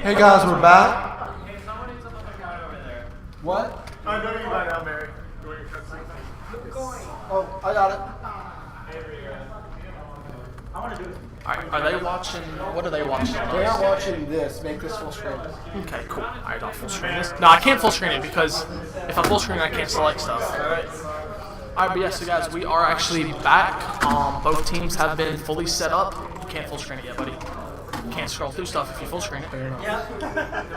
Hey guys, we're back. What? I know you right now, Mary. Oh, I got it. Alright, are they watching? What are they watching? They're not watching this. Make this full screen. Okay, cool. Alright, I'll full screen this. No, I can't full screen it because if I full screen it, I can't select stuff. Alright, but yeah, so guys, we are actually back. Both teams have been fully set up. You can't full screen it yet, buddy. Can't scroll through stuff if you full screen it. Yeah.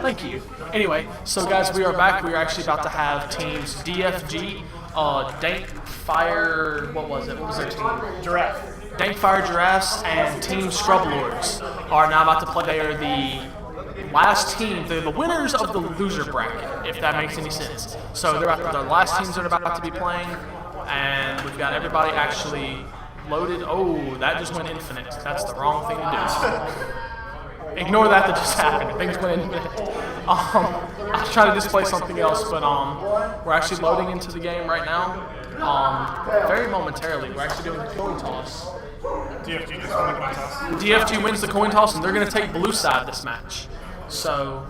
Thank you. Anyway, so guys, we are back. We are actually about to have teams DFG, Dank Fire. What was it? What was their team? Giraffe. Dank Fire Giraffes and Team Scrub Lords are now about to play. They are the last team. They're the winners of the loser bracket, if that makes any sense. So they're the last teams that are about to be playing, and we've got everybody actually loaded. Oh, that just went infinite. That's the wrong thing to do. Ignore that just happened. Things went infinite. I was trying to display something else, but we're actually loading into the game right now. Very momentarily, we're actually doing the coin toss. DFG just won the coin toss. DFG wins the coin toss, and they're going to take blue side this match. So,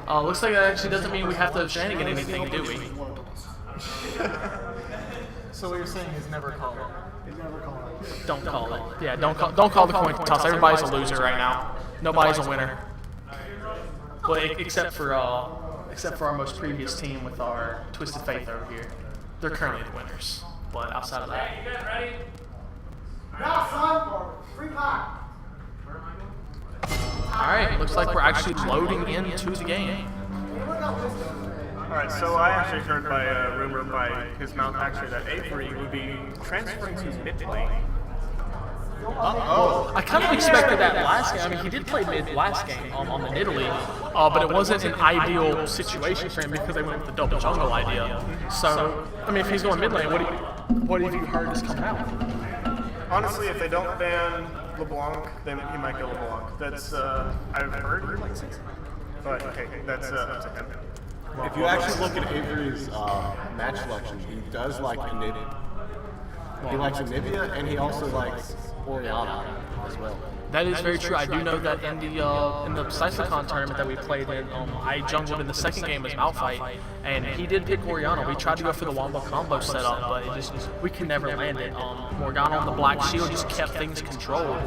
looks like that actually doesn't mean we have to shenanigan anything, do we? So what you're saying is never call it. Don't call it. Yeah, don't call the coin toss. Everybody's a loser right now. Nobody's a winner. Well, except for our most previous team with our Twisted Faith over here. They're currently the winners. But outside of that. You guys ready? Now, son, free pie. Alright, looks like we're actually loading into the game. Alright, so I actually heard by rumor by his mouth actually that Avery would be transferring to mid lane. I kind of expected that last game. I mean, he did play mid last game on the Italy, but it wasn't an ideal situation for him because they went with the double jungle idea. So, I mean, if he's going mid lane, what have you heard is coming out? Honestly, if they don't ban LeBlanc, then he might go LeBlanc. That's, I've heard. But, okay, that's up to him. If you actually look at Avery's match selection, he does like Anivia. He likes Anivia, and he also likes Oriana as well. That is very true. I do know that in the Cyclocon tournament that we played in, I jungled in the second game as Malphite, and he did pick Oriana. We tried to go for the Wombo combo setup, but we could never land it. Morgana on the Black Shield just kept things controlled.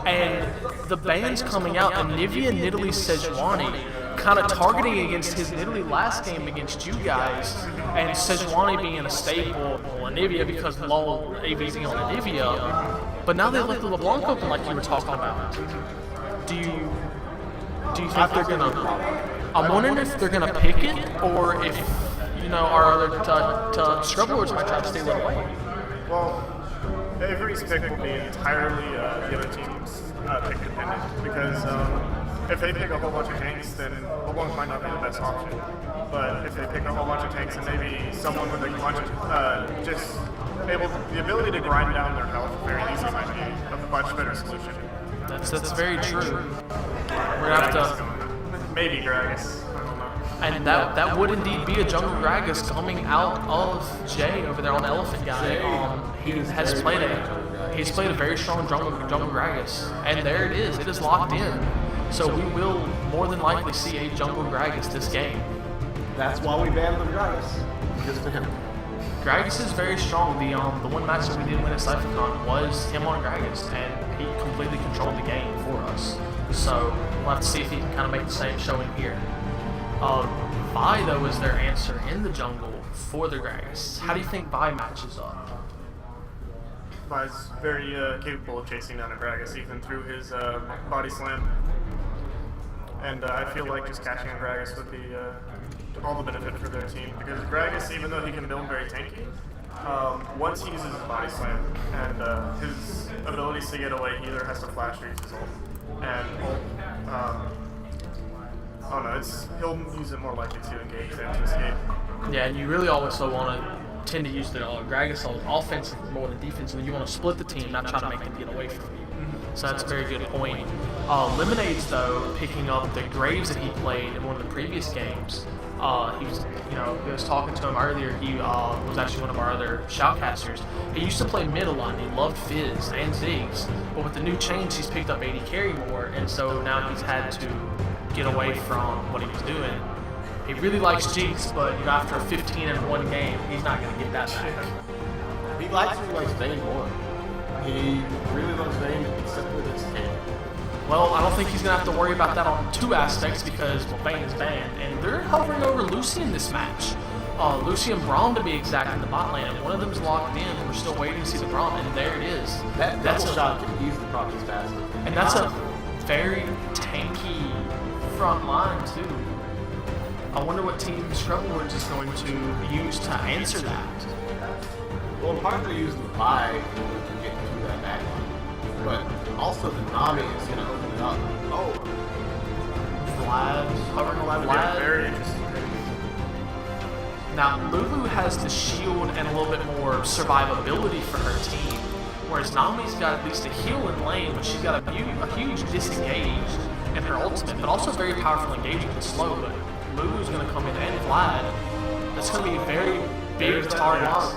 And the bans coming out, Anivia Nidalee Sejuani, kind of targeting against his Nidalee last game against you guys, and Sejuani being a staple, Anivia because LOL AVZing on Anivia. But now they left the LeBlanc open like you were talking about. Do you think they're gonna? I'm wondering if they're gonna pick it, or if our other Scrub Lords might try to steal it away. Well, Avery's pick will be entirely the other team's pick dependent because if they pick a whole bunch of tanks, then LeBlanc might not be the best option. But if they pick a whole bunch of tanks and maybe someone with a bunch of the ability to grind down their health very easily might be a much better solution. That's very true. We're gonna have to maybe Gragas. I don't know. And that would indeed be a jungle Gragas coming out of Jay over there on the Elephant guy. He's played a very strong jungle Gragas, and there it is. It is locked in. So we will more than likely see a jungle Gragas this game. That's why we banned the Gragas, because of him. Gragas is very strong. The one match that we did win at Cyphercon was him on Gragas, and he completely controlled the game for us. So we'll have to see if he can kind of make the same showing here. Vi, though, is their answer in the jungle for the Gragas. How do you think Vi matches up? Vi's very capable of chasing down a Gragas, even through his body slam. And I feel like just catching a Gragas would be all the benefit for their team, because Gragas, even though he can build very tanky, once he uses his body slam and his abilities to get away, he either has to flash or use his ult. And he'll use it more likely to engage than to escape. Yeah, and you really also want to tend to use the Gragas on offense more than defense, and you want to split the team, not try to make them get away from you. So that's a very good point. Lemonades, though, picking up the Graves that he played in one of the previous games, He was, I was talking to him earlier. He was actually one of our other shoutcasters. He used to play mid a lot. He loved Fizz and Ziggs, but with the new change, he's picked up AD carry more, and so now he's had to get away from what he was doing. He really likes Jinx, but after a 15-1 game, he's not going to get that back. He likes Vayne more. He really loves Vayne, except with his tail. Well, I don't think he's going to have to worry about that on two aspects because, Vayne is banned, and they're hovering over Lucian this match. Lucian Braum to be exact in the bot lane, and one of them's locked in. We're still waiting to see the Braum, and there it is. That's a shot can easily prop his faster. And that's a very tanky front line, too. I wonder what Team Scrubboards is going to use to answer that. Well, part of they're using the buy in order to get through that back line. But also the Nami is going to open it up. Oh. Vlad's hovering around Yeah, Vlad. very interesting. Now, Lulu has the shield and a little bit more survivability for her team, whereas Nami's got at least a heal in lane, but she's got a huge disengage in her ultimate, but also very powerful engagement and slow. But Lulu's going to come in and Vlad. That's going to be a very big target.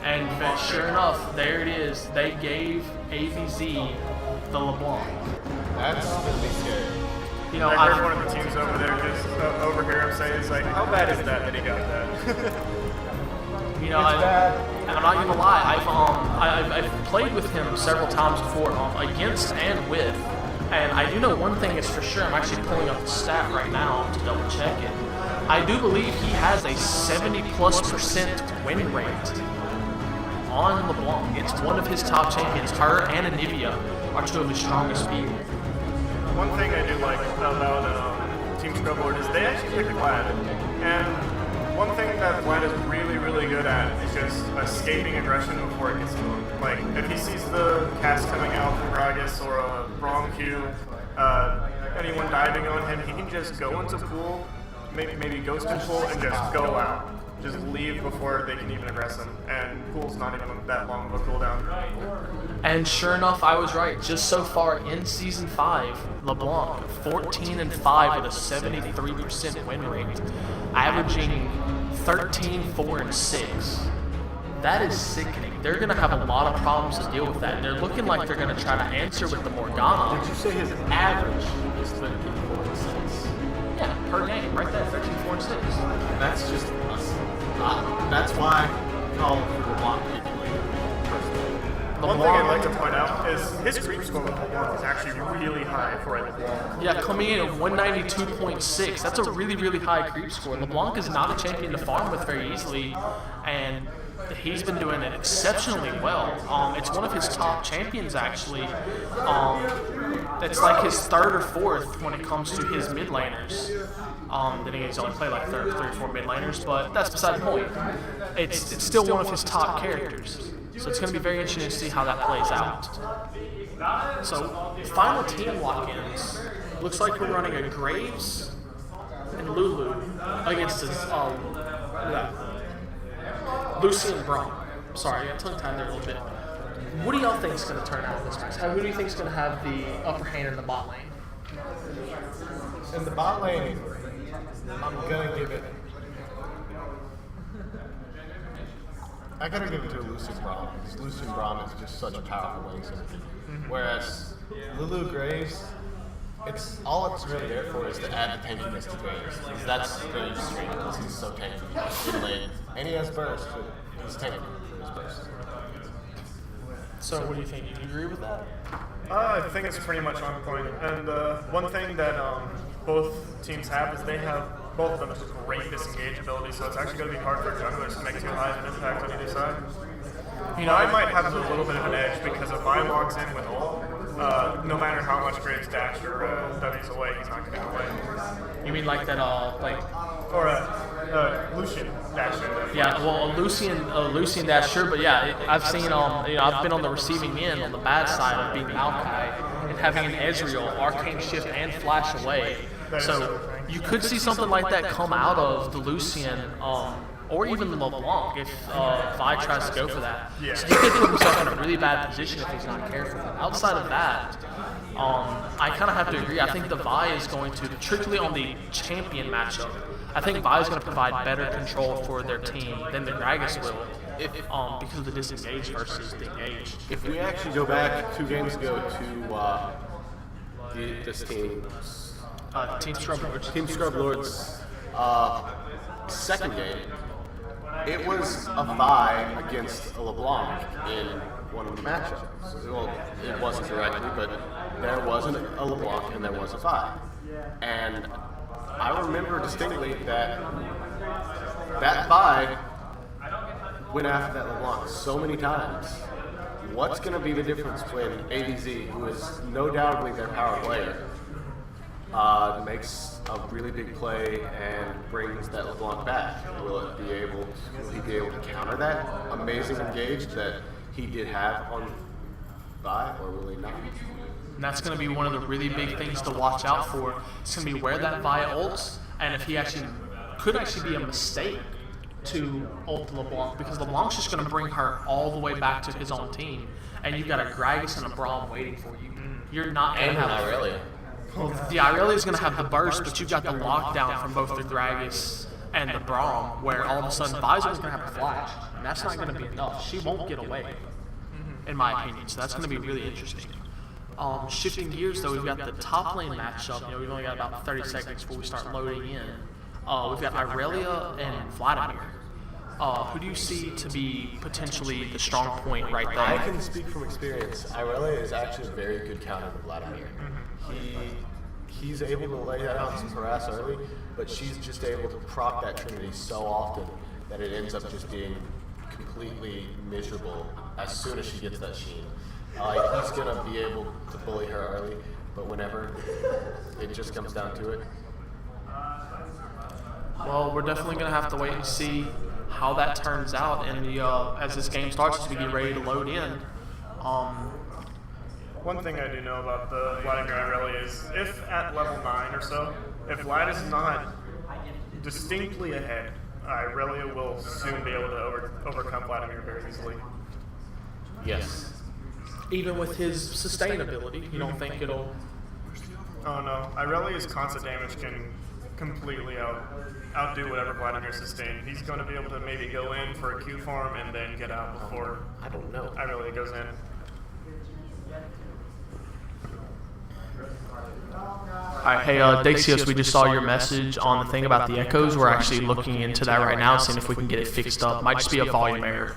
And sure enough, there it is. They gave AVZ the LeBlanc. That's going to be scary. I heard one of the teams over there just overhear him say, it's like, how bad is that he got that? And I'm not gonna lie, I've played with him several times before, against and with. And I do know one thing is for sure. I'm actually pulling up the stat right now to double check it. I do believe he has a 70+% win rate on LeBlanc. It's one of his top champions. Her and Anivia are two of his strongest people. One thing I do like about Team Scrubboard is they actually pick Vlad. And one thing that Vlad is really, really good at is just escaping aggression before it gets to him. Like, if he sees the cast coming out from Gragas or a wrong Q, anyone diving on him, he can just go into pool, maybe ghost in pool, and just go out. Just leave before they can even aggress him. And pool's not even that long of a cooldown. And sure enough, I was right. Just so far in Season 5, LeBlanc, 14-5 with a 73% win rate, averaging 13, 4, and 6. That is sickening. They're going to have a lot of problems to deal with that. And they're looking like they're going to try to answer with the Morgana. Did you say his average is 13, 4, and 6? Yeah, per game, right there, 13, 4, and 6. That's just that's why I call him for LeBlanc personally. One thing I'd like to point out is his creep score with LeBlanc is actually really high for a LeBlanc. Yeah, coming in at 192.6. That's a really, really high creep score. LeBlanc is not a champion to farm with very easily, and he's been doing it exceptionally well. It's one of his top champions, actually. It's like his third or fourth when it comes to his mid laners. Then he's only played like 3 or 4 mid laners, but that's beside the point. It's still one of his top characters. So it's going to be very interesting to see how that plays out. So, final team lock-ins. Looks like we're running a Graves and Lulu against his, Lucian Braum. Sorry, I got tongue-tied there a little bit. What do y'all think is going to turn out in this match? Who do you think is going to have the upper hand in the bot lane? In the bot lane, I'm going to give it... I gotta give it to Lucian Braum, because Lucian Braum is just such a powerful lane synergy. Whereas Lulu Graves, all it's really there for is to add the tankiness to Graves. Because that's Graves' strength, because he's so tanky in lane. And he has burst, too. He's tanky for his burst. So what do you think? Do you agree with that? I think it's pretty much on point. And one thing that both teams have is they have both of them have great disengage ability, so it's actually going to be hard for junglers to make too high of an impact on either side. I might have a little bit of an edge because if I logs in with ult, no matter how much Graves dash or W's away, he's not going to get away. You mean like that, Or Lucian dash. Yeah, well, a Lucian dash, sure, but yeah, I've seen, I've been on the receiving end on the bad side of being Maokai and having an Ezreal, Arcane Shift, and Flash away. So you could see something like that come out of the Lucian, or even the LeBlanc if Vi tries to go for that. Yeah. So he could put himself in a really bad position if he's not careful. Outside of that, I kind of have to agree. I think the Vi is going to, particularly on the champion matchup, I think Vi is going to provide better control for their team than the Gragas will, because of the disengaged versus the engaged. If we actually go back 2 games ago to this team, Team Scrub Lords. Team Scrub Lords' second game, it was a Vi against a LeBlanc in one of the matchups. Well, it wasn't directly, but there wasn't a LeBlanc and there was a Vi. And I remember distinctly that Vi went after that LeBlanc so many times. What's going to be the difference when ADZ, who is no doubtedly their power player, makes a really big play and brings that LeBlanc back? Will he be able to counter that amazing engage that he did have on Vi, or will he not? And that's going to be one of the really big things to watch out for. It's going to be where that Vi ults, and if he could actually be a mistake to ult LeBlanc, because LeBlanc's just going to bring her all the way back to his own team, and you've got a Gragas and a Braum waiting for you. You're not going to have Irelia. The Irelia is going to have the burst, but you've got the lockdown from both the Gragas and the Braum, where all of a sudden Visor is going to have a flash, and that's not going to be enough. She won't get away, in my opinion. So that's going to be really interesting. Shifting gears, though, we've got the top lane matchup. We've only got about 30 seconds before we start loading in. We've got Irelia and Vladimir. Who do you see to be potentially the strong point right there? I can speak from experience. Irelia is actually a very good counter to Vladimir. He's able to lay down some harass early, but she's just able to proc that Trinity so often that it ends up just being completely miserable as soon as she gets that sheen. He's going to be able to bully her early, but whenever it just comes down to it. Well, we're definitely going to have to wait and see how that turns out in the as this game starts, as we get ready to load in. One thing I do know about the Vladimir Irelia is if at level 9 or so, if Vlad is not distinctly ahead, Irelia will soon be able to overcome Vladimir very easily. Yes. Even with his sustainability, you don't think it'll... Oh no, Irelia's constant damage can completely outdo whatever Vladimir sustained. He's going to be able to maybe go in for a Q farm and then get out before I don't know. Irelia goes in. Alright, hey Daxios, we just saw your message on the thing about the echoes. We're actually looking into that right now, seeing if we can get it fixed up. Might just be a volume error.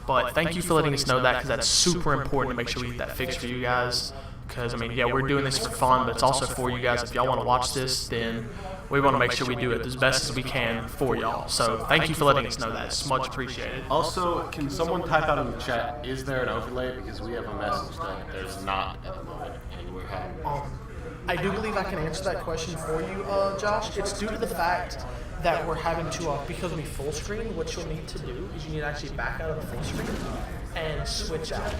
But thank you for letting us know that, because that's super important to make sure we get that fixed for you guys. Because, I mean, yeah, we're doing this for fun, but it's also for you guys. If y'all want to watch this, then we want to make sure we do it as best as we can for y'all. So thank you for letting us know that. It's much appreciated. Also, can someone type out in the chat, is there an overlay? Because we have a message that there's not at the moment, and we're having... I do believe I can answer that question for you, Josh. It's due to the fact that we're having to, because we full screen, what you'll need to do is you need to actually back out of the full screen and switch out.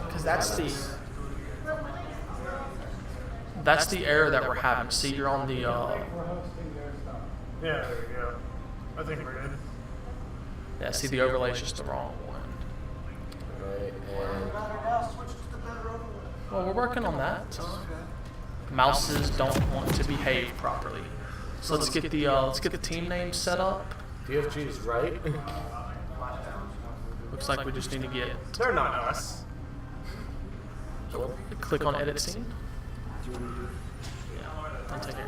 Because that's the error that we're having. See, you're on the... Yeah, there you go. I think we're good. Yeah, see, the overlay is just the wrong one. Right, and... Well, we're working on that. Mouses don't want to behave properly. So let's get the team name set up. DFG is right. Looks like we just need to get... They're not us. Click on edit scene. Yeah, I'll take it.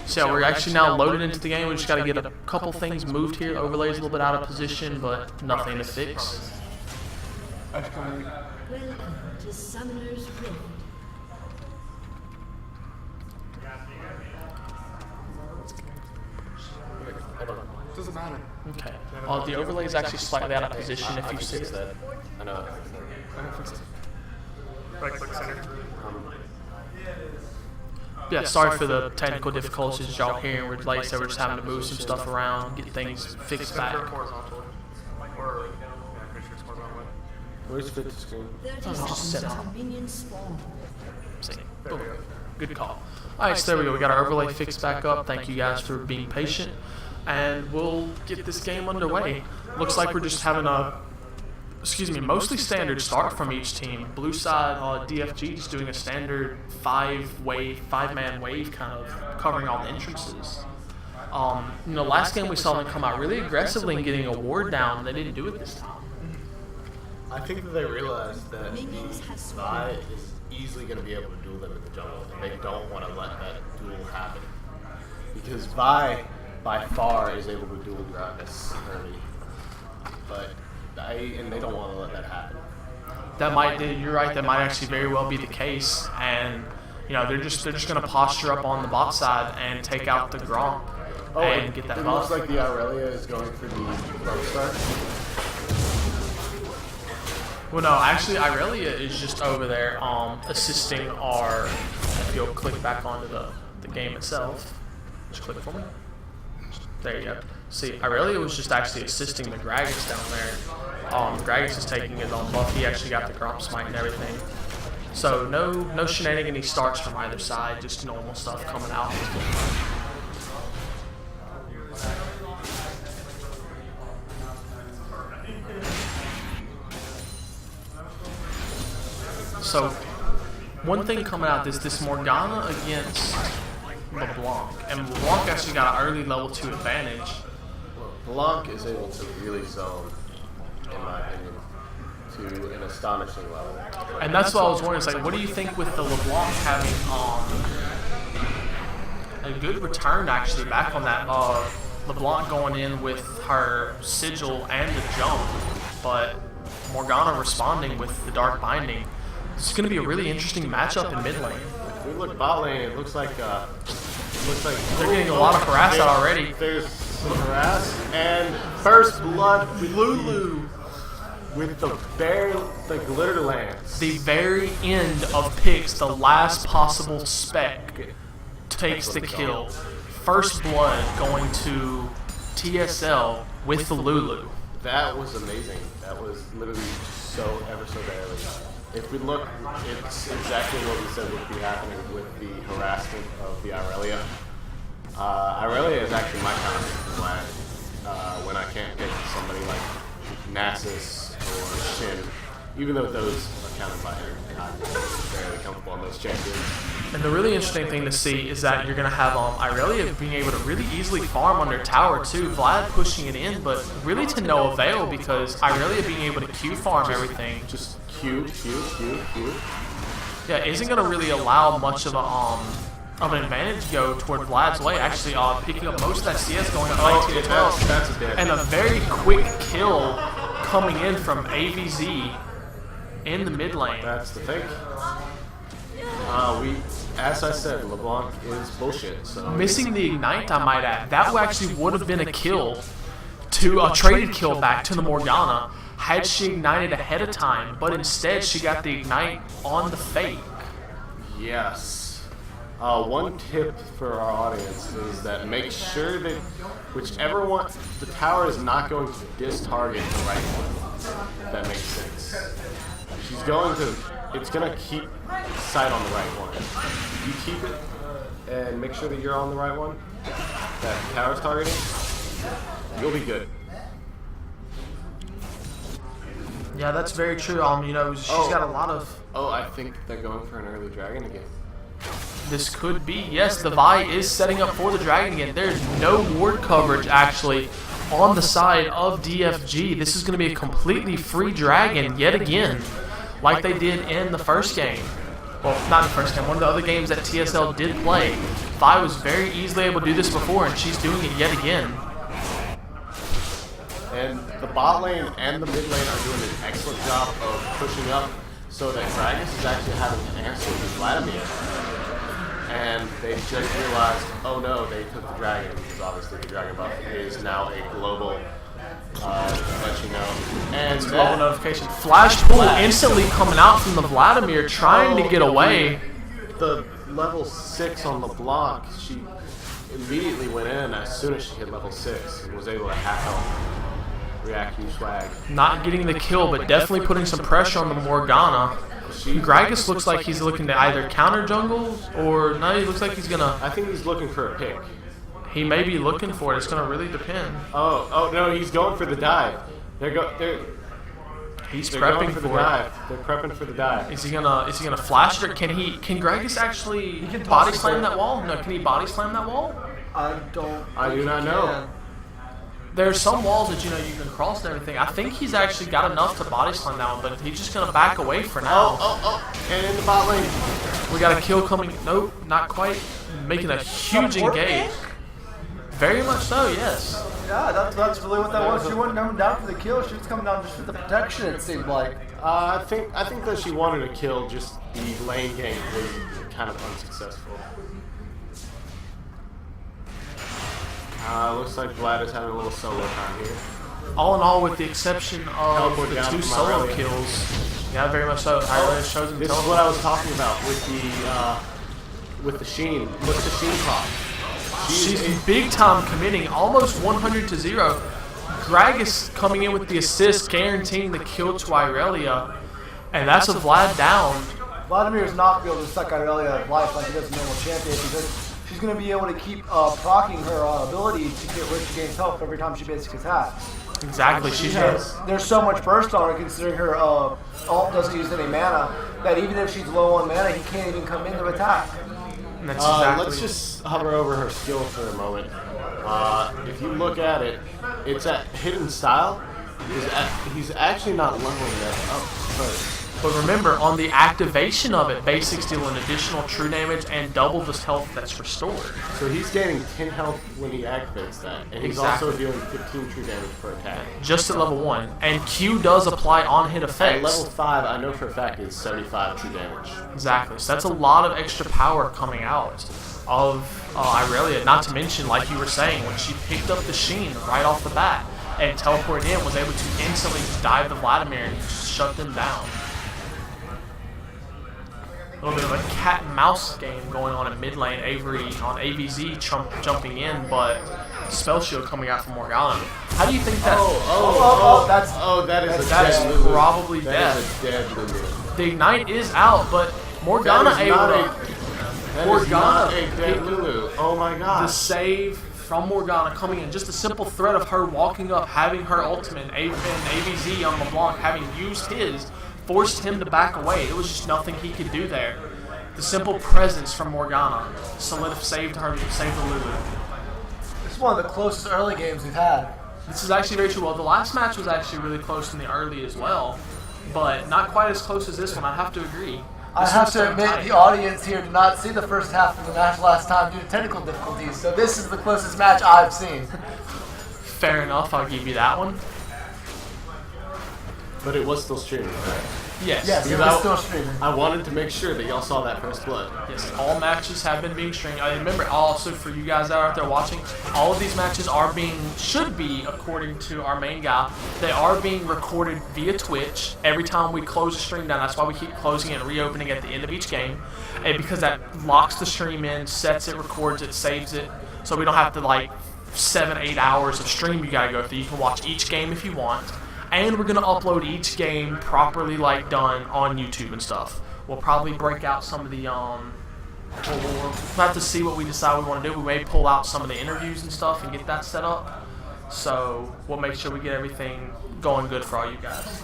So yeah, we're actually now loaded into the game. We just got to get a couple things moved here. Overlay's a little bit out of position, but nothing to fix. Welcome to Summoner's Rift. Doesn't matter. Okay. The overlay is actually slightly out of position if you see it. that. I know. Right click center. Yeah, sorry for the technical difficulties y'all hearing. We're like I said, we're just having to move some stuff around, get things fixed back. Horizontally. Or, yeah, I'm pretty sure it's horizontally. Where's fit the screen? 30 seconds to minion spawn. See. Boom. Good call. Alright, so there we go. We got our overlay fixed back up. Thank you guys for being patient. And we'll get this game underway. Looks like we're just having a excuse me, mostly standard start from each team. Blue side, DFG just doing a standard five-man wave kind of covering all the entrances. Last game we saw them come out really aggressively and getting a ward down. They didn't do it this time. I think that they realized that Minions have Vi is easily going to be able to duel them in the jungle, and they don't want to let that duel happen. Because Vi, by far, is able to duel Gragas early. But they don't want to let that happen. You're right, that might actually very well be the case. And, they're just going to posture up on the bot side and take out the Gromp and get that it buff. looks like the Aurelia is going for the Gromp start. Well, no, actually, Irelia is just over there assisting our... If you'll click back onto the game itself. Just click for me. There you go. See, Irelia was just actually assisting the Gragas down there. Gragas is taking his own buff. He actually got the Gromp smite and everything. So no shenanigans starts from either side, just normal stuff coming out. So, one thing coming out is this Morgana against LeBlanc. And LeBlanc actually got an early level 2 advantage. Blanc is able to really zone, in my opinion, to an astonishing level. And that's what I was wondering. It's like, what do you think with the LeBlanc having a good return actually back on that? LeBlanc going in with her sigil and the jump, but Morgana responding with the dark binding. It's going to be a really interesting matchup in mid lane. If we look bot lane, it looks like they're getting a lot of harass out already. There's some harass and first blood Lulu with the glitter lance. The very end of picks, the last possible spec takes the kill. First blood going to TSL with the Lulu. That was amazing. That was literally ever so barely. If we look, it's exactly what we said would be happening with the harassment of the Aurelia. Aurelia is actually my counter when I can't pick somebody like Nasus or Shin, even though those are countered by her. I'm fairly comfortable on those champions. And the really interesting thing to see is that you're going to have Irelia being able to really easily farm under tower too. Vlad pushing it in, but really to no avail because Irelia being able to Q farm everything. Just Q. Yeah, isn't going to really allow much of an advantage to go toward Vlad's way. Actually, picking up most of that CS going up 19 to 12. That's a dead. And a very quick kill coming in from AVZ in the mid lane. That's the thing. As I said, LeBlanc is bullshit. So Missing the Ignite, I might add. That actually would have been a kill, a traded kill back to the Morgana had she ignited ahead of time, but instead she got the Ignite on the fake. Yes. One tip for our audience is that make sure that whichever one, the tower is not going to dis-target the right one. That makes sense. She's going to, it's going to keep sight on the right one. You keep it and make sure that you're on the right one, that the tower's targeting, you'll be good. Yeah, that's very true. She's got a lot of... Oh, I think they're going for an early dragon again. This could be. Yes, the Vi is setting up for the dragon again. There's no ward coverage, actually, on the side of DFG. This is going to be a completely free dragon yet again, like they did in the first game. Well, not the first game. One of the other games that TSL did play. Vi was very easily able to do this before, and she's doing it yet again. And the bot lane and the mid lane are doing an excellent job of pushing up so that Gragas is actually having to answer with Vladimir. And they just realized, oh no, they took the dragon, because obviously the dragon buff is now a global, let you know. And global notification. Flash pull instantly coming out from the Vladimir, trying to get away. The level 6 on LeBlanc, she immediately went in as soon as she hit level 6 and was able to hack out react you swag. Not getting the kill, but definitely putting some pressure on the Morgana. Gragas looks like he's looking to either counter jungle or no, he looks like he's gonna. I think he's looking for a pick. He may be looking for it. It's gonna really depend. Oh no, he's going for the dive. He's They're prepping going for the for it. dive. They're prepping for the dive. Is he gonna flash it? Can Gragas actually body slam that wall? No, can he body slam that wall? I do think not he know. can. There's some walls that you can cross and everything. I think he's actually got enough to body slam that one, but he's just gonna back away for now. And in the bot lane. We got a kill coming. Nope, not quite. Making a huge engage. Very much so, yes. Yeah, that's really what that was. She wasn't coming down for the kill. She was coming down just for the protection, it seemed like. I think that she wanted to kill, just the lane game was kind of unsuccessful. Looks like Vlad is having a little solo time here. All in all, with the exception of Teleport the down 2 from solo Aurelia. kills. Yeah, very much so. Irelia shows him This is what I was talking about with the Sheen. Look at the Sheen pop. She's big time committing, almost 100 to 0. Gragas coming in with the assist, guaranteeing the kill to Irelia. And that's a Vlad down. Vladimir's not going to be able to suck Irelia of life like he does a normal champion because she's going to be able to keep proccing her ability to get rich against health every time she basically attacks. Exactly, she has. There's so much burst on her considering her ult doesn't use any mana that even if she's low on mana, he can't even come in to attack. And that's exactly. Let's just hover over her skill for a moment. If you look at it, it's at Hidden Style. He's actually not leveling that up first. But remember, on the activation of it, basics deal an additional true damage and double the health that's restored. So he's gaining 10 health when he activates that, and he's also dealing 15 true damage per attack. Just at level 1. And Q does apply on-hit At effects. level 5, I know for a fact is 75 true damage. Exactly. So that's a lot of extra power coming out of Irelia. Not to mention, like you were saying, when she picked up the Sheen right off the bat and teleported in, was able to instantly dive the Vladimir and shut them down. A little bit of a cat and mouse game going on in mid lane. Avery on AVZ jumping in, but spell shield coming out from Morgana. How do you think that? That is probably dead. That is a dead Lulu. The ignite is out, but Morgana able to. Morgana a dead Lulu. Oh my the god. save from Morgana coming in. Just the simple threat of her walking up, having her ultimate, and AVZ on LeBlanc having used his, forced him to back away. It was just nothing he could do there. The simple presence from Morgana saved the Lulu. It's one of the closest early games we've had. This is actually very true. Well, the last match was actually really close in the early as well, but not quite as close as this one. I have to agree. I have to admit, the audience here did not see the first half of the match last time due to technical difficulties, so this is the closest match I've seen. Fair enough, I'll give you that one. But it was still streaming, right? Yes. Yes, it was still streaming. I wanted to make sure that y'all saw that first blood. Yes, all matches have been being streamed. I remember also for you guys that are out there watching, all of these matches should be, according to our main guy, they are being recorded via Twitch every time we close the stream down. That's why we keep closing it and reopening at the end of each game. And because that locks the stream in, sets it, records it, saves it, so we don't have to 7-8 hours of stream you gotta go through. You can watch each game if you want. And we're going to upload each game properly done on YouTube and stuff. We'll probably break out some of the, we'll have to see what we decide we want to do. We may pull out some of the interviews and stuff and get that set up. So we'll make sure we get everything going good for all you guys.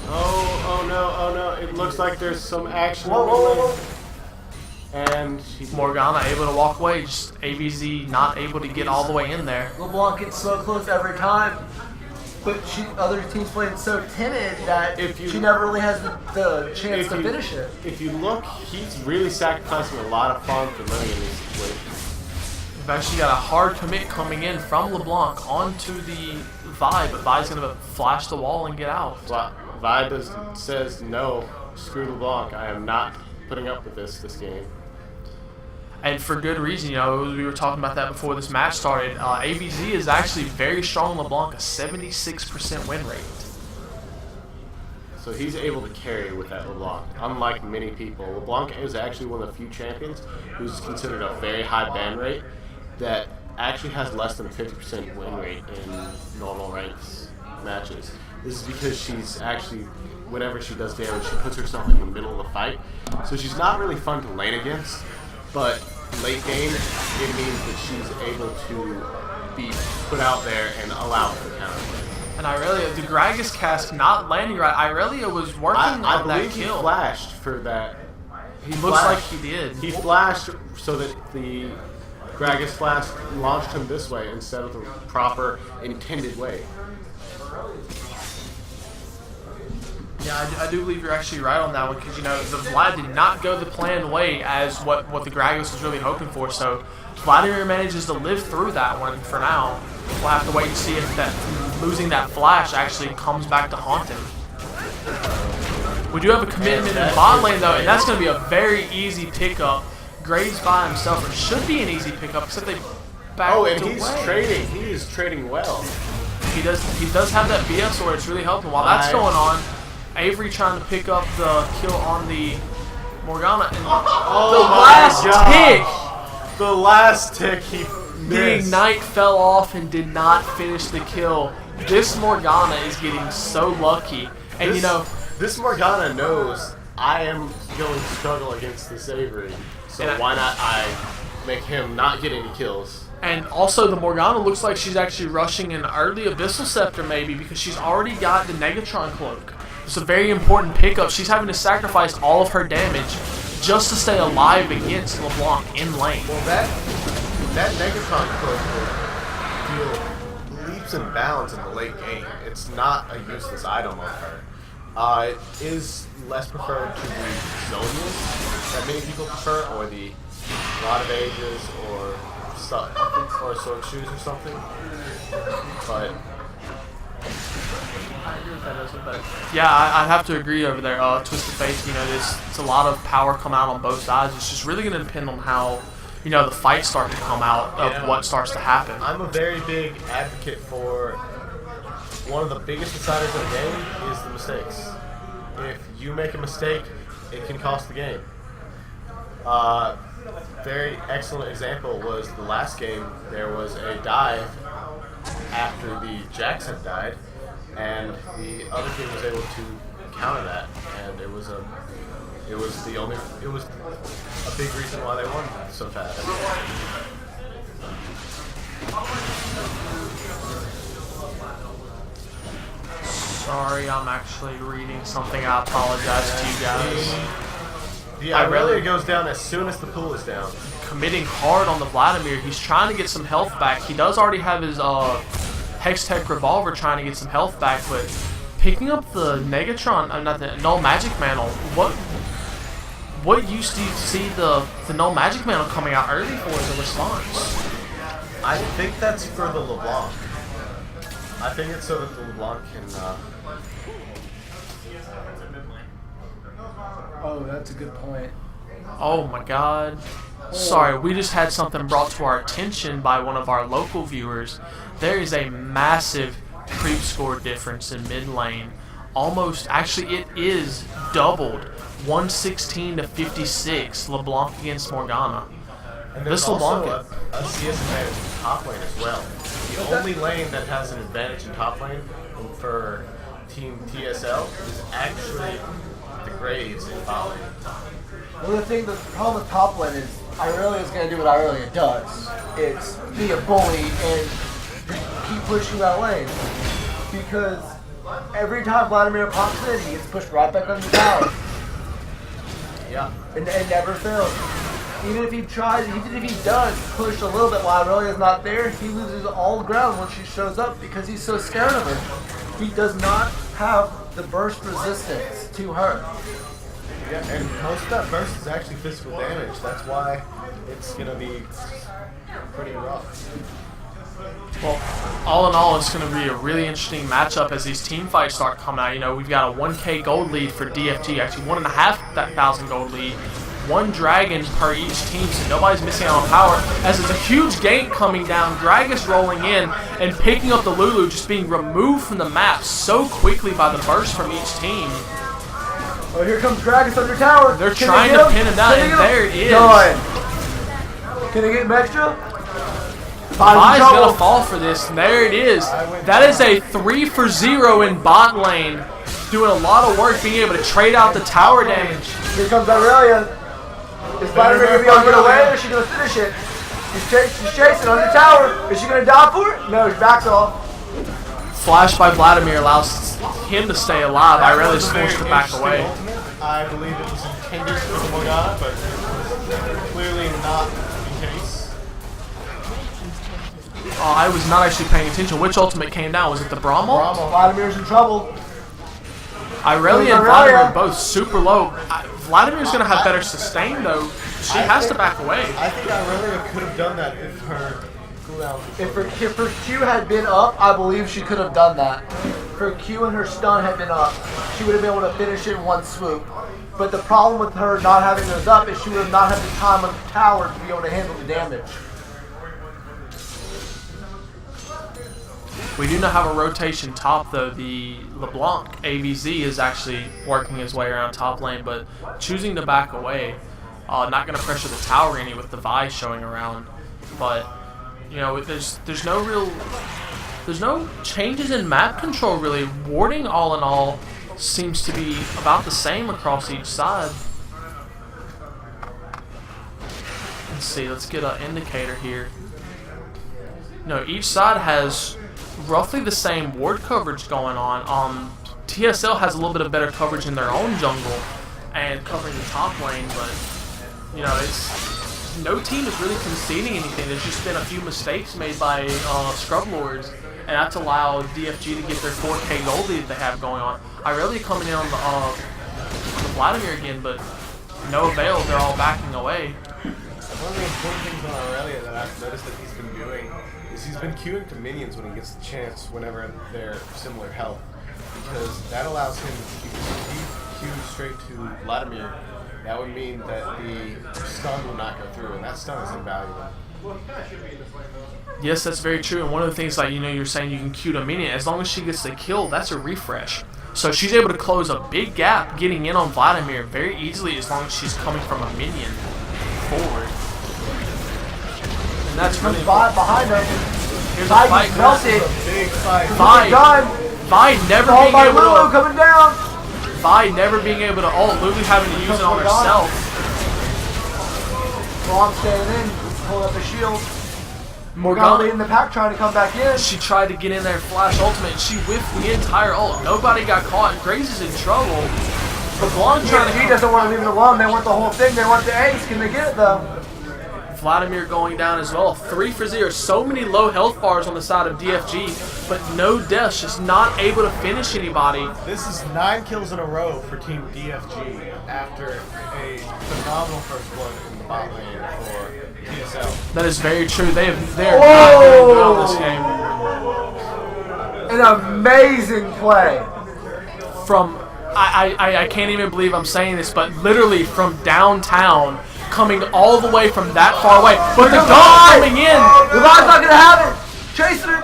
Oh no, it looks like there's some action. Whoa. And Morgana able to walk away, just AVZ not able to get all the way in there. LeBlanc gets so close every time, but other teams playing so timid that she never really has the chance to finish it. If you look, he's really sacrificing a lot of farm for money in this situation. We've actually got a hard commit coming in from LeBlanc onto the Vi, but Vi's going to flash the wall and get out. Vi says, no, screw LeBlanc, I am not putting up with this game. And for good reason, we were talking about that before this match started. AVZ is actually very strong in LeBlanc, a 76% win rate. So he's able to carry with that LeBlanc, unlike many people. LeBlanc is actually one of the few champions who's considered a very high ban rate that actually has less than a 50% win rate in normal ranks matches. This is because she's actually, whenever she does damage, she puts herself in the middle of the fight. So she's not really fun to lane against, but late game, it means that she's able to be put out there and allow for the counter. And Irelia, the Gragas cast not landing right. Irelia was working I on that believe he kill. flashed for that. He looks like he did. He flashed so that the Gragas flash launched him this way instead of the proper intended way. Yeah, I do believe you're actually right on that one because, the Vlad did not go the planned way as what the Gragas was really hoping for. So Vladimir manages to live through that one for now. We'll have to wait and see if that losing that flash actually comes back to haunt him. We do have a commitment in bot lane though, and that's going to be a very easy pickup. Graves by himself, or should be an easy pickup, except they backed away. Oh, and he's trading. He is trading well. He does have that BF sword. It's really helping. While that's going on, Avery trying to pick up the kill on the Morgana. And The last tick he the missed. ignite fell off and did not finish the kill. This Morgana is getting so lucky. And this Morgana knows I am going to struggle against this Avery. So why not I make him not get any kills? And also the Morgana looks like she's actually rushing an early Abyssal Scepter maybe because she's already got the Negatron Cloak. It's a very important pickup. She's having to sacrifice all of her damage just to stay alive against LeBlanc in lane. Well, that Negatron Cloak will deal leaps and bounds in the late game. It's not a useless item on her. It is less preferred to the Zonias that many people prefer, or the Rod of Ages, or Sword Shoes or something. But yeah, I have to agree over there. Twisted Faith, it's a lot of power come out on both sides. It's just really going to depend on how, the fights start to come out of what starts to happen. I'm a very big advocate for one of the biggest deciders of the game is the mistakes. If you make a mistake, it can cost the game. Very excellent example was the last game. There was a dive after the Jax had died, and the other team was able to counter that, and it was a big reason why they won so fast. Sorry, I'm actually reading something. I apologize to you guys. The Irelia goes down as soon as the pool is down. Committing hard on the Vladimir. He's trying to get some health back. He does already have his Hextech Revolver trying to get some health back, but picking up the Negatron, not the Null Magic Mantle, what use do you see the Null Magic Mantle coming out early for as a response? I think that's for the LeBlanc. I think it's so that the LeBlanc can... Oh, that's a good point. Oh my god. Sorry, we just had something brought to our attention by one of our local viewers. There is a massive creep score difference in mid lane. Actually it is doubled. 116 to 56, LeBlanc against Morgana. And there's also a CS advantage in top lane as well. The only lane that has an advantage in top lane for Team TSL is actually the Graves in bot lane. Well, the problem with top lane is Irelia is going to do what Irelia does. It's be a bully and keep pushing that lane. Because every time Vladimir pops in, he gets pushed right back on the tower. Yeah. And never fails. Even if he does push a little bit while Irelia's not there, he loses all ground when she shows up because he's so scared of her. He does not have the burst resistance to her. Yeah, and most of that burst is actually physical damage. That's why it's going to be pretty rough. Well, all in all, it's going to be a really interesting matchup as these team fights start coming out. We've got a 1K gold lead for DFG, actually 1,500 gold lead. One dragon per each team, so nobody's missing out on power. As it's a huge gank coming down, Gragas rolling in and picking up the Lulu, just being removed from the map so quickly by the burst from each team. Oh, here comes Gragas under tower. They're trying to pin him down, and there it is. Done. Can they get him extra? Vi's gonna fall for this, and there it is. That is a 3 for 0 in bot lane. Doing a lot of work, being able to trade out the tower damage. Here comes Irelia. Is Vladimir going to be able to get away, or is she going to finish it? She's chasing on the tower. Is she gonna die for it? No, she backs off. Flash by Vladimir allows him to stay alive. Irelia forced to back away. I believe it was intended for the Morgana, but clearly not the case. I was not actually paying attention. Which ultimate came down? Was it the Brahma? Vladmir's in trouble. Irelia and Vladimir are both super low. Vladimir's going to have better sustain, though. She has to back away. I think Irelia could have done that if her cooldown... If her Q had been up, I believe she could have done that. If her Q and her stun had been up, she would have been able to finish it in one swoop. But the problem with her not having those up is she would have not had the time on the tower to be able to handle the damage. We do not have a rotation top, though. The LeBlanc AVZ is actually working his way around top lane, but choosing to back away. Not going to pressure the tower any with the Vi showing around. But, you know, there's no changes in map control, really. Warding, all in all, seems to be about the same across each side. Let's see, let's get an indicator here. No, each side has roughly the same ward coverage going on. TSL has a little bit of better coverage in their own jungle and covering the top lane, but you know, no team is really conceding anything. There's just been a few mistakes made by Scrub Lords, and that's allowed DFG to get their 4K gold lead that they have going on. Irelia coming in on the Vladimir again, but no avail. They're all backing away. One of the important things on Irelia that I've noticed that he's been doing is he's been queuing to minions when he gets the chance whenever they're similar health, because that allows him to queue straight to Vladimir. That would mean that the stun will not go through, and that stun is invaluable. Yes, that's very true. And one of the things, like, you know, you're saying you can queue to minion. As long as she gets the kill, that's a refresh. So she's able to close a big gap getting in on Vladimir very easily as long as she's coming from a minion forward. And that's really behind her. Here's a fight. Melted. Big fight. Vi never All being by able Lulu to coming down. Vi never being able to ult. Lulu having to use it on herself. Well, I'm staying in. Pull up the shield. Morgana in the pack trying to come back in. She tried to get in there, flash ultimate, and she whiffed the entire ult. Nobody got caught. Graves is in trouble. LeBlanc trying to... He doesn't want to leave it alone. They want the whole thing. They want the ace. Can they get it, though? Vladimir going down as well. 3-for-0. So many low health bars on the side of DFG, but no deaths. Just not able to finish anybody. This is 9 kills in a row for Team DFG after a phenomenal first blood in the bot lane for TSL. That is very true. They are not doing well this game. An amazing play. From I can't even believe I'm saying this, but literally from downtown, coming all the way from that far away. But the dog coming in. The dog's not gonna have it. Chasing her.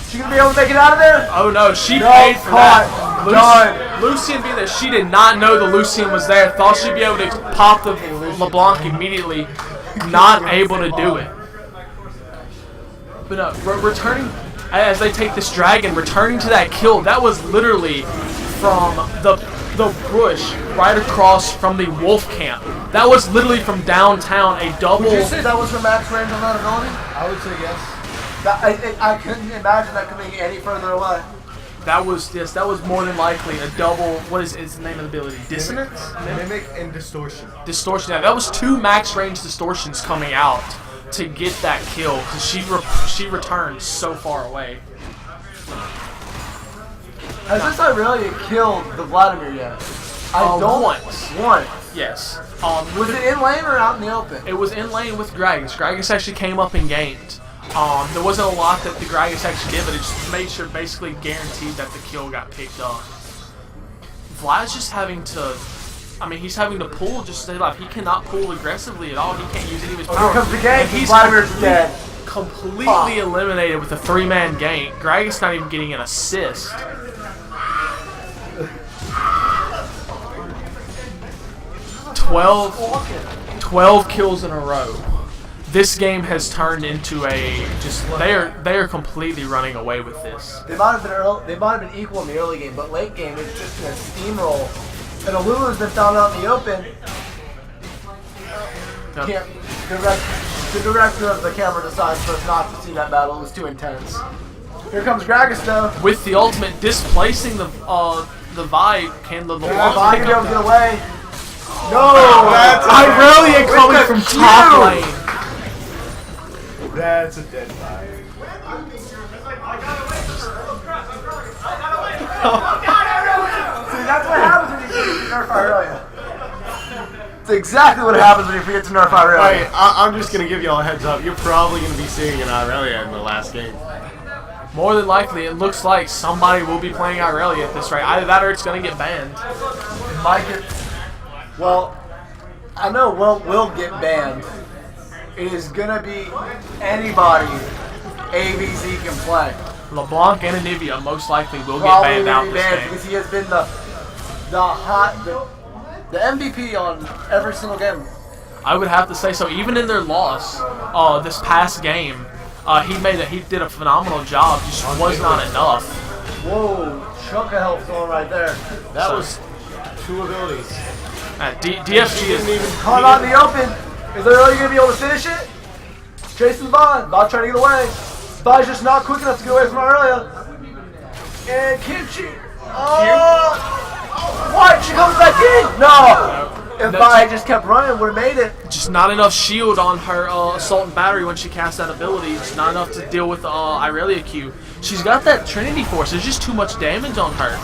She gonna be able to make it out of there? Oh no, she paid for caught. that. Lucian being there, she did not know the Lucian was there. Thought she'd be able to pop the LeBlanc immediately. Not able to do it. But returning, as they take this dragon, returning to that kill, that was literally from the bush right across from the wolf camp. That was literally from downtown, a double. Would you say that was her max range on that ability? I would say yes. I couldn't imagine that coming any further away. That was, yes, that was more than likely a double. What is the name of the ability? Dissonance? Mimic and distortion. Distortion. Yeah, that was 2 max range distortions coming out to get that kill because she returned so far away. Has this Irelia killed the Vladimir yet? I don't. Once. Yes. Was it in lane or out in the open? It was in lane with Gragas. Gragas actually came up and ganked. There wasn't a lot that the Gragas actually did, but it just made sure, basically guaranteed that the kill got picked up. Vlad's just having to, he's having to pull just to stay alive. He cannot pull aggressively at all. He can't use any of his power. Here comes the gank. And he's Vladimir's dead. Completely eliminated with a 3-man gank. Gragas not even getting an assist. Twelve kills in a row. This game has turned into a they are completely running away with this. They might have been equal in the early game, but late game it's just been a steamroll. And Alula's been found out in the open. Yep. Good rest. the director of the camera decides for us not to see that battle. It was too intense. Here comes Gragas though. With the ultimate displacing the Vi, can the LeBlanc Vi pick can up get that? away. No! Irelia coming the from Q. top lane. That's a dead fire. See, that's what happens when you forget to nerf Irelia. That's exactly what happens when you forget to nerf Irelia. Hey, I'm just gonna give y'all a heads up. You're probably gonna be seeing an Irelia in the last game. More than likely, it looks like somebody will be playing Irelia at this rate. Either that or it's going to get banned. Might get. Well, I know will get banned. It is gonna be anybody AVZ can play. LeBlanc and Anivia most likely will get Probably banned out will be this banned game. because he has been the MVP on every single game. I would have to say so. Even in their loss, this past game, he did a phenomenal job. Just was not enough. Whoa, chunk of health going right there. That was 2 abilities. DFG is Caught out in the open. Is they really gonna be able to finish it? Chasing Vaughn. Vaughn trying to get away. Vaughn's just not quick enough to get away from Irelia. And Kimchi. Oh! What? She comes back in? No! If Vi just kept running, would have made it. just not enough shield on her assault and battery when she casts that ability. It's not enough to deal with Irelia Q. She's got that Trinity Force. There's just too much damage on her.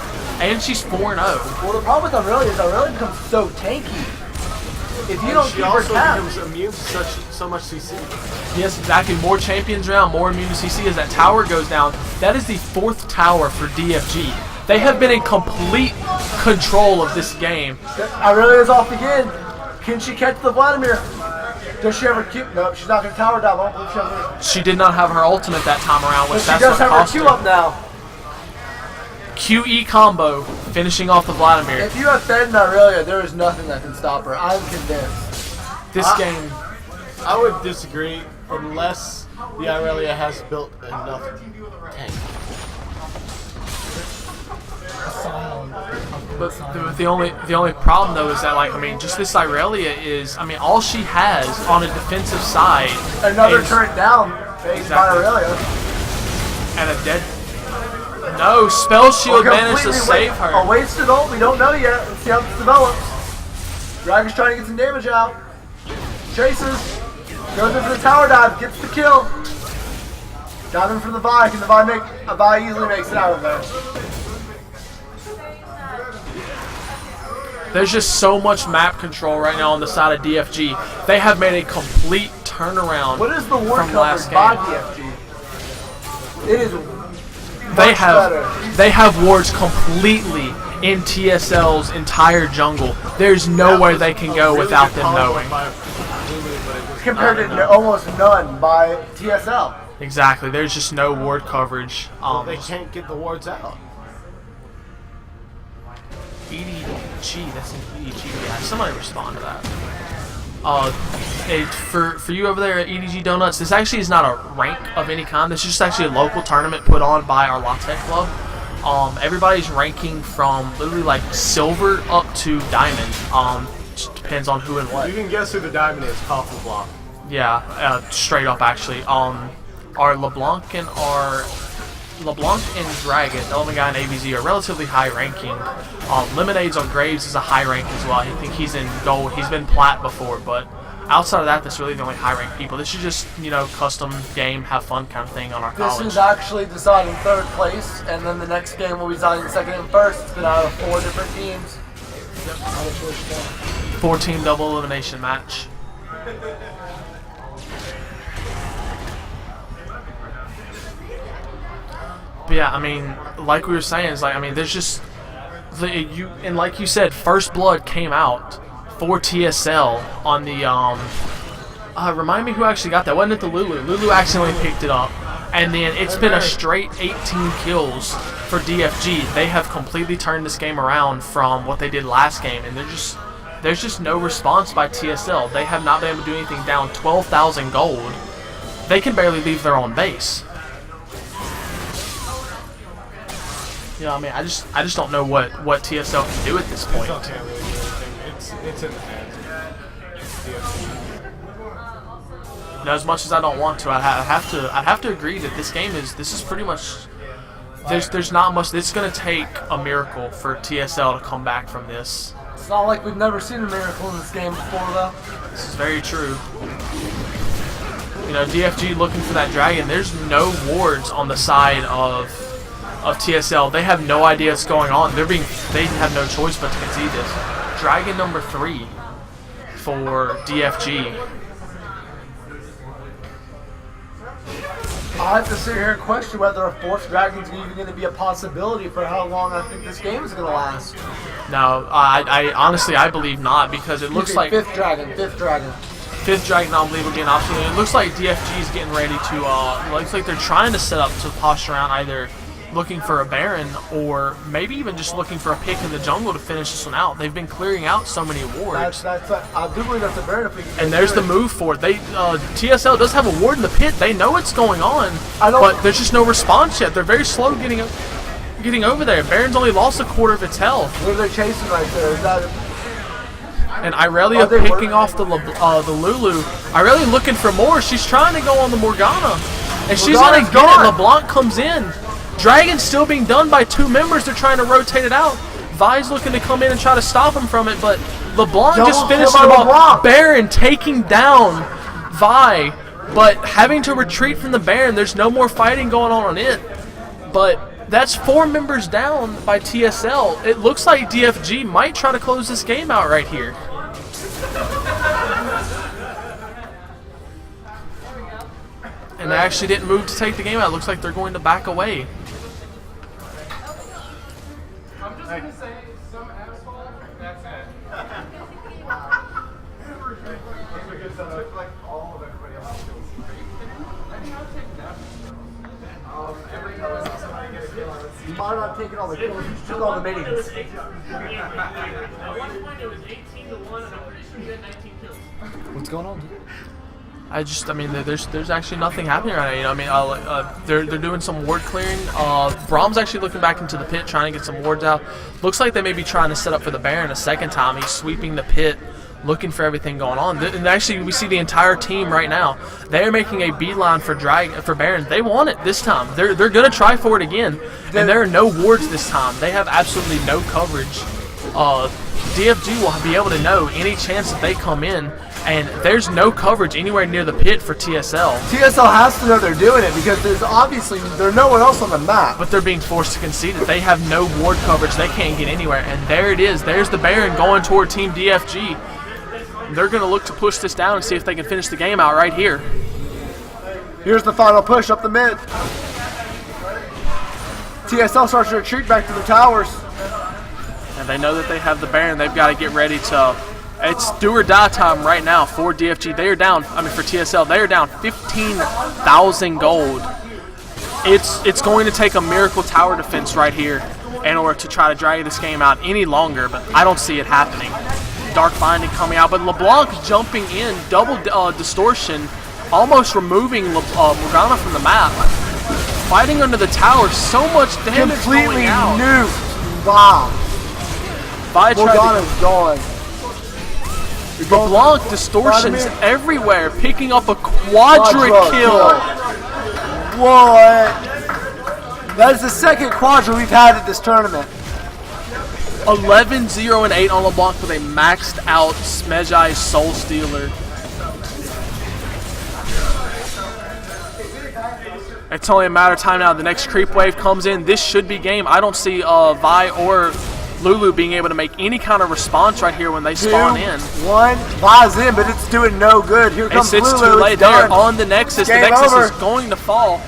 And she's 4-0. Well, the problem with Irelia is Irelia becomes so tanky. If you don't She keep her also tapped. becomes immune to so much CC. Yes, exactly. More champions around, more immune to CC as that tower goes down. That is the 4th tower for DFG. They have been in complete control of this game. Irelia's off again. Can she catch the Vladimir? Does she ever keep? No, she's not going to tower down. I don't believe she ever. She did not have her ultimate that time around, But which she that's does what have her cost Q her. up now. QE combo, finishing off the Vladimir. If you have fed in Irelia, there is nothing that can stop her. I'm convinced. This game, I would disagree unless the Irelia has built enough tank. but the only problem though is that, like, I mean, just this Irelia is, I mean, all she has on a defensive side Another is, turret down. Based by Exactly. Irelia. and a dead. No, spell shield managed to Completely save A her. wasted ult. We don't know yet. Let's see how this develops. Dragon's trying to get some damage out. Chases. Goes in for the tower dive. Gets the kill. Diving for the Vi. Can the Vi easily makes it out of there. There's just so much map control right now on the side of DFG. They have made a complete turnaround What is the ward from last coverage game. by DFG? It is They much better. have wards completely in TSL's entire jungle. There's nowhere they can go without them knowing. Compared to almost none by TSL. Exactly. There's just no ward coverage. They can't get the wards out. EDG, that's an EDG. Yeah, somebody respond to that. For you over there at EDG Donuts, this actually is not a rank of any kind. This is just actually a local tournament put on by our Latte Club. Everybody's ranking from literally like silver up to diamond. Just depends on who and what. You can guess who the diamond is. Coffee block. Yeah, straight up actually. Our LeBlanc and Dragon, Element Guy and ABZ are relatively high ranking. Lemonades on Graves is a high rank as well. I think he's in gold. He's been plat before, but outside of that, that's really the only high ranked people. This is just, you know, custom game, have fun kind of thing on our This college. is actually deciding 3rd place, and then the next game will be deciding 2nd and 1st. It's been out of 4 different teams. 4-team double elimination match. But yeah, I mean, like we were saying, is like, I mean, there's just and like you said, First Blood came out for TSL on the remind me who actually got that. Wasn't it the Lulu? Lulu accidentally picked it up, and then it's been a straight 18 kills for DFG. They have completely turned this game around from what they did last game, and there's just no response by TSL. They have not been able to do anything. Down 12,000 gold. They can barely leave their own base. You know, I mean, I just don't know what TSL can do at this point. Can't really do anything. It's in the hands. You know, as much as I don't want to, I have to agree that this is pretty much. There's not much. It's going to take a miracle for TSL to come back from this. It's not like we've never seen a miracle in this game before, though. This is very true. You know, DFG looking for that dragon. There's no wards on the side of TSL. They have no idea what's going on. They have no choice but to concede this. Dragon number 3 for DFG. I have to sit here and question whether a 4th dragon's even going to be a possibility for how long I think this game is going to last. No, I honestly I believe not, because it looks like 5th dragon. 5th dragon, I believe, will be an option. It looks like DFG is getting ready to. Looks like they're trying to set up to posture around either looking for a Baron or maybe even just looking for a pick in the jungle to finish this one out. They've been clearing out so many wards. I do believe that's a Baron. And there's the move for it. TSL does have a ward in the pit. They know what's going on, but there's just no response yet. They're very slow getting over there. Baron's only lost a quarter of its health. What are they chasing right there? Is that and Irelia picking off the Lulu. Irelia looking for more. She's trying to go on the Morgana, and she's gonna get it. LeBlanc comes in. Dragon's still being done by 2 members. They're trying to rotate it out. Vi's looking to come in and try to stop him from it, but LeBlanc just finished him off. Baron taking down Vi, but having to retreat from the Baron. There's no more fighting going on it. But that's 4 members down by TSL. It looks like DFG might try to close this game out right here. And they actually didn't move to take the game out. It looks like they're going to back away. I'm just gonna say some asshole. That's it. you might not have taken all the kills, you took all the minions. At one point it was 18-1, and I'm pretty sure you had 19 kills. What's going on, dude? I mean, there's actually nothing happening right now. You know, they're doing some ward clearing. Brahm's actually looking back into the pit, trying to get some wards out. Looks like they may be trying to set up for the Baron a second time. He's sweeping the pit, looking for everything going on. And actually, we see the entire team right now. They're making a beeline for Baron. They want it this time. They're gonna try for it again. And there are no wards this time. They have absolutely no coverage. DFG will be able to know any chance that they come in. And there's no coverage anywhere near the pit for TSL. TSL has to know they're doing it because there's no one else on the map. But they're being forced to concede it. They have no ward coverage. They can't get anywhere. And there it is. There's the Baron going toward Team DFG. They're going to look to push this down and see if they can finish the game out right here. Here's the final push up the mid. TSL starts to retreat back to the towers. And they know that they have the Baron. They've got to get ready to... It's do or die time right now for DFG. They are down, for TSL, they are down 15,000 gold. It's going to take a miracle tower defense right here in order to try to drag this game out any longer, but I don't see it happening. Dark Binding coming out, but LeBlanc jumping in, double distortion, almost removing Morgana from the map. Fighting under the tower, so much damage completely going out. Nuked. Wow. Morgana's gone. LeBlanc distortions everywhere, picking up a quadra kill. What? That is the second quadra we've had at this tournament. 11-0-8 on LeBlanc with a maxed out Smejai Soul Stealer. It's only a matter of time now. The next creep wave comes in. This should be game. I don't see Vi or Lulu being able to make any kind of response right here when they spawn in. 1, Vi's in, but it's doing no good. Here comes Lulu. It's too late. They're on the Nexus. The Nexus is going to fall.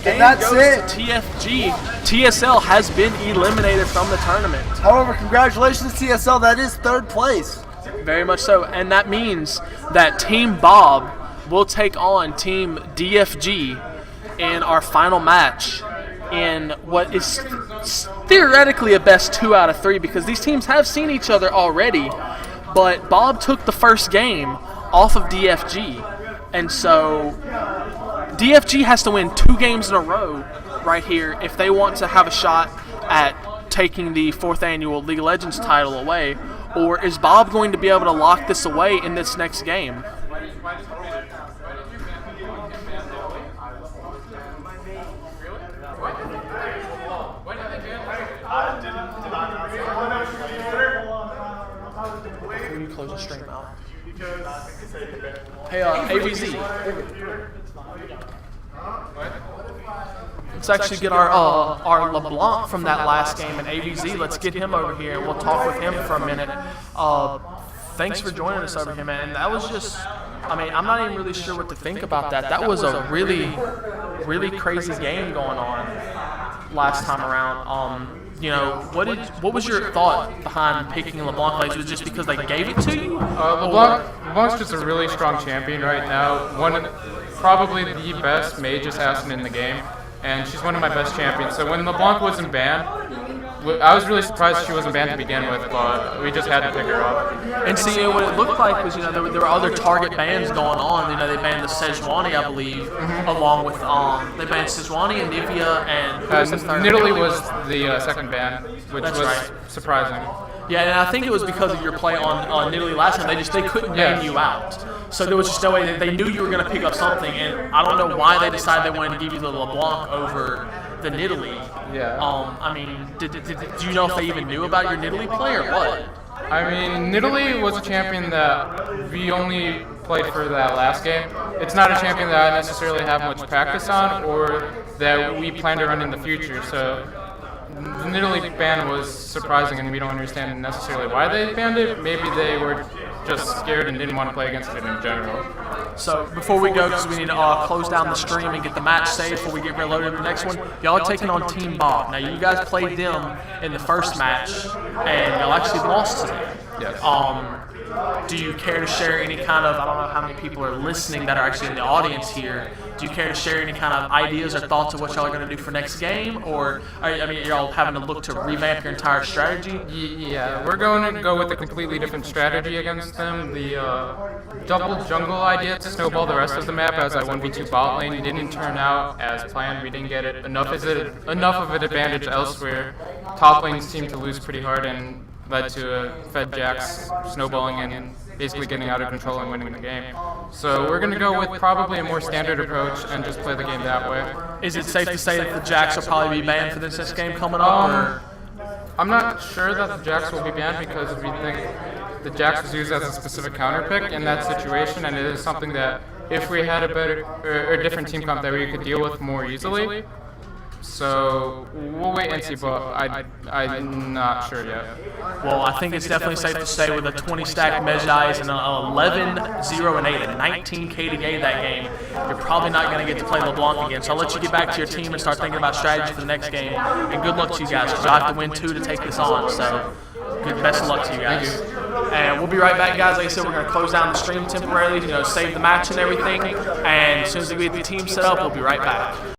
And that's it. To TFG. TSL has been eliminated from the tournament. However, congratulations TSL. That is 3rd place. Very much so. And that means that Team Bob will take on Team DFG in our final match in what is theoretically a best 2 out of 3 because these teams have seen each other already. But Bob took the first game off of DFG. And so DFG has to win 2 games in a row right here if they want to have a shot at taking the 4th annual League of Legends title away. Or is Bob going to be able to lock this away in this next game? Before you close the stream out. Hey, ABZ. Let's actually get our LeBlanc from that last game in ABZ. Let's get him over here and we'll talk with him for a minute. Thanks for joining us over here, man. That was just, I mean, I'm not even really sure what to think about that. That was a really, really crazy game going on last time around. You know, what was your thought behind picking LeBlanc? Like, was it just because they gave it to you? LeBlanc's just a really strong champion right now. Probably the best mage assassin in the game, and she's one of my best champions. So when LeBlanc wasn't banned, I was really surprised she wasn't banned to begin with, but we just had to pick her up. And see, what it looked like was, you know, there were other target bans going on. You know, they banned the Sejuani, I believe, along with they banned Sejuani and Nivea and Nidalee was the second ban, which was surprising. Yeah, and I think it was because of your play on Nidalee last time. They couldn't ban you out. So there was just no way that they knew you were going to pick up something, and I don't know why they decided they wanted to give you the LeBlanc over the Nidalee. Yeah. I mean, do you know if they even knew about your Nidalee play or what? I mean, Nidalee was a champion that we only played for that last game. It's not a champion that I necessarily have much practice on or that we plan to run in the future. So the Nidalee ban was surprising, and we don't understand necessarily why they banned it. Maybe they were just scared and didn't want to play against it in general. So before we go, because we need to close down the stream and get the match saved before we get reloaded to the next one, y'all are taking on Team Bob. Now, you guys played them in the first match, and y'all actually lost to them. Yes. Do you care to share any kind of, I don't know how many people are listening that are actually in the audience here, do you care to share any kind of ideas or thoughts of what y'all are going to do for next game? Or, I mean, y'all having to look to revamp your entire strategy? Yeah, we're going to go with a completely different strategy against them. The double jungle idea to snowball the rest of the map as a 1v2 bot lane didn't turn out as planned. We didn't get it enough of an advantage elsewhere. Top lanes seemed to lose pretty hard and led to Fed Jax snowballing and basically getting out of control and winning the game. So we're going to go with probably a more standard approach and just play the game that way. Is it safe to say that the Jax will probably be banned for this game coming up? Or? I'm not sure that the Jax will be banned because we think the Jax was used as a specific counter pick in that situation, and it is something that if we had a better or different team comp that we could deal with more easily. So we'll wait and see, but I'm not sure yet. Well, I think it's definitely safe to say with a 20-stack Mejais and an 11-0-8 and 19k to gain that game, you're probably not going to get to play LeBlanc again. So I'll let you get back to your team and start thinking about strategy for the next game. And good luck to you guys, because you'll have to win 2 to take this on. So best of luck to you guys. And we'll be right back, guys. Like I said, we're going to close down the stream temporarily, save the match and everything. And as soon as we get the team set up, we'll be right back.